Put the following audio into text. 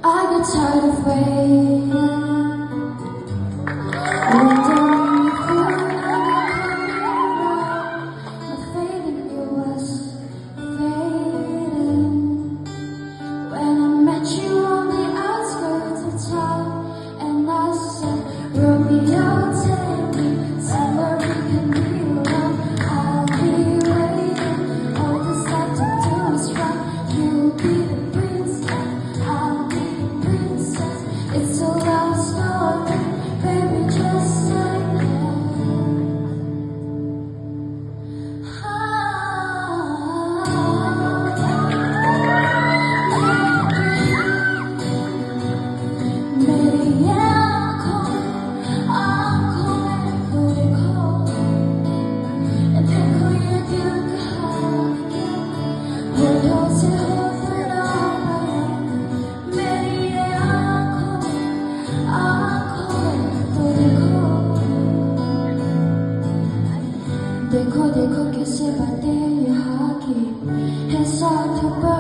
I get tired of waiting. When done you feel my faith in you was fading. When I met you on the outskirts of town, and I said, Romeo, take me somewhere we can be alone. I'll be waiting. All this left to do is run. You'll be the prince, and I'll be the princess. It's a love story, baby, just like that. मेरी आँखों में वो देखो ये दिल का हाल क्या होठों से होठ ना पाया मेरी आँखों में तो देखो कैसे बातें यहाँ की है साथ पर